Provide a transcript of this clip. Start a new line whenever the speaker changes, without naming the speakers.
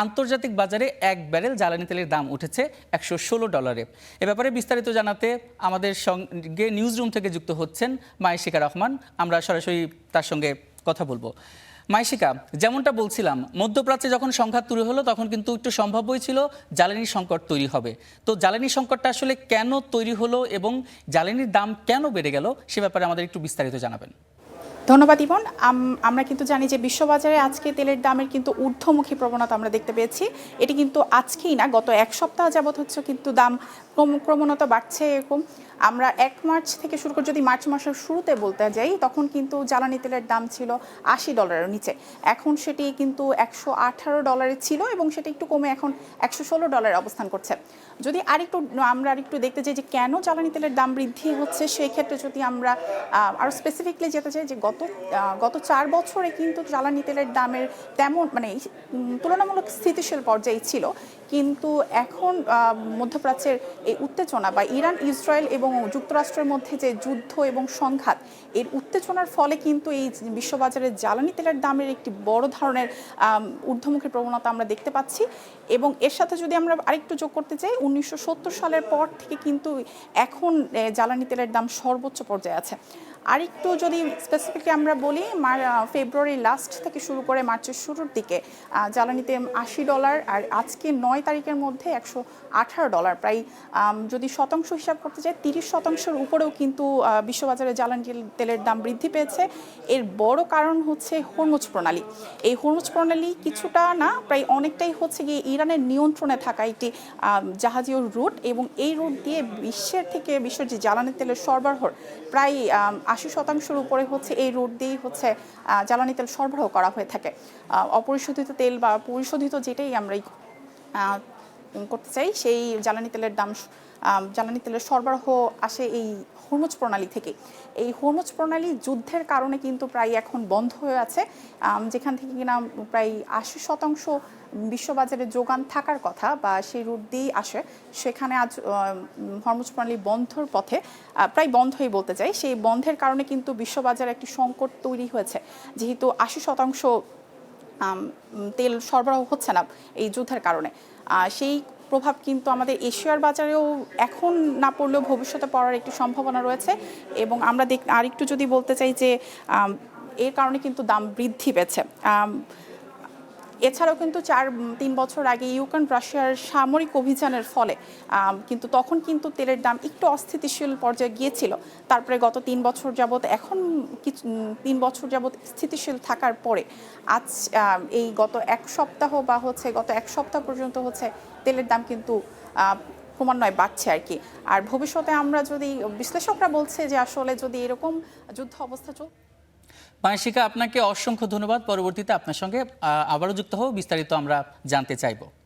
আন্তর্জাতিক বাজারে এক ব্যারেল জ্বালানি তেলের দাম উঠেছে $116। এ ব্যাপারে বিস্তারিত জানাতে আমাদের সঙ্গে নিউজ রুম থেকে যুক্ত হচ্ছেন মাইশিকা রহমান। আমরা সরাসরি তার সঙ্গে কথা বলবো। মাইশিকা, যেমনটা বলছিলাম, মধ্যপ্রাচ্যে যখন সংঘাত তৈরি হলো তখন কিন্তু একটু সম্ভাব্যই ছিল জ্বালানি সংকট তৈরি হবে। তো জ্বালানি সংকটটা আসলে কেন তৈরি হলো এবং জ্বালানির দাম কেন বেড়ে গেল সে ব্যাপারে আমাদের একটু বিস্তারিত জানাবেন।
ধন্যবাদ ইবন। আমরা কিন্তু জানি যে বিশ্ববাজারে আজকে তেলের দামের কিন্তু ঊর্ধ্বমুখী প্রবণতা আমরা দেখতে পেয়েছি। এটি কিন্তু আজকেই না, গত এক সপ্তাহ যাবৎ হচ্ছে কিন্তু দাম ক্রমনত বাড়ছে। এরকম আমরা 1 মার্চ থেকে শুরু করে যদি মার্চ মাসের শুরুতে বলতে যাই, তখন কিন্তু জ্বালানি তেলের দাম ছিল $80 নিচে। এখন সেটি কিন্তু $118 ছিল এবং সেটি একটু কমে এখন $116 অবস্থান করছে। যদি আমরা আরেকটু দেখতে চাই যে কেন জ্বালানি তেলের দাম বৃদ্ধি হচ্ছে, সেই ক্ষেত্রে যদি আমরা আরও স্পেসিফিকলি যেতে চাই যে গত 4 বছরে কিন্তু জ্বালানি তেলের দামের তেমন তুলনামূলক স্থিতিশীল পর্যায়ে ছিল। কিন্তু এখন মধ্যপ্রাচ্যের এই উত্তেজনা বা ইরান, ইসরায়েল এবং যুক্তরাষ্ট্রের মধ্যে যে যুদ্ধ এবং সংঘাত, এর উত্তেজনার ফলে কিন্তু এই বিশ্ববাজারে জ্বালানি তেলের দামের একটি বড় ধরনের ঊর্ধ্বমুখী প্রবণতা আমরা দেখতে পাচ্ছি। এবং এর সাথে যদি আমরা আরেকটু যোগ করতে চাই, 1970 সালের পর থেকে কিন্তু এখন জ্বালানি তেলের দাম সর্বোচ্চ পর্যায়ে আছে। আরেকটু যদি স্পেসিফিকলি আমরা বলি, ফেব্রুয়ারি লাস্ট থেকে শুরু করে মার্চের শুরুর দিকে জ্বালানিতে $80, আর আজকে 9 তারিখের মধ্যে $118। প্রায় যদি শতাংশ হিসাব করতে চাই, 30% উপরেও কিন্তু বিশ্ববাজারে জ্বালানি তেলের দাম বৃদ্ধি পেয়েছে। এর বড় কারণ হচ্ছে হরমুজ প্রণালী। এই হরমুজ প্রণালী কিছুটা না, প্রায় অনেকটাই হচ্ছে গিয়ে ইরানের নিয়ন্ত্রণে থাকা একটি জাহাজীয় রুট, এবং এই রুট দিয়ে বিশ্বের যে জ্বালানি তেলের সরবরাহর প্রায় 80% উপরে হচ্ছে এই রুট দিয়েই হচ্ছে জ্বালানি তেল সরবরাহ করা হয়ে থাকে। অপরিশোধিত তেল বা পরিশোধিত যেটাই আমরাই করতে চাই, সেই জ্বালানি তেলের সরবরাহ আসে এই হরমুজ প্রণালী থেকে। এই হরমুজ প্রণালী যুদ্ধের কারণে কিন্তু প্রায় এখন বন্ধ হয়ে আছে, যেখান থেকে কিনা প্রায় 80% বিশ্ববাজারে যোগান থাকার কথা বা সেই রুট দিয়েই আসে, সেখানে আজ হরমুজ প্রণালী বন্ধর পথে, প্রায় বন্ধই বলতে চাই। সেই বন্ধের কারণে কিন্তু বিশ্ববাজারে একটি সংকট তৈরি হয়েছে, যেহেতু 80% তেল সরবরাহ হচ্ছে না এই যুদ্ধের কারণে। সেই প্রভাব কিন্তু আমাদের এশিয়ার বাজারেও এখন না পড়লেও ভবিষ্যতে পড়ার একটি সম্ভাবনা রয়েছে। এবং আমরা আরেকটু যদি বলতে চাই যে এর কারণে কিন্তু দাম বৃদ্ধি পেয়েছে। এছাড়াও কিন্তু 3 বছর আগে ইউক্রেন রাশিয়ার সামরিক অভিযানের ফলে কিন্তু তখন কিন্তু তেলের দাম একটু অস্থিতিশীল পর্যায়ে গিয়েছিল। তারপরে গত 3 বছর যাবৎ এখন 3 বছর যাবৎ স্থিতিশীল থাকার পরে আজ এই গত এক সপ্তাহ পর্যন্ত হচ্ছে তেলের দাম কিন্তু ক্রমান্বয়ে বাড়ছে আর কি। আর ভবিষ্যতে আমরা যদি, বিশ্লেষকরা বলছে যে আসলে যদি এরকম যুদ্ধ অবস্থা
মাইশিকা, আপনাকে অসংখ্য ধন্যবাদ। পরবর্তীতে আপনার সঙ্গে আবারও যুক্ত হব, বিস্তারিত আমরা জানতে চাইব।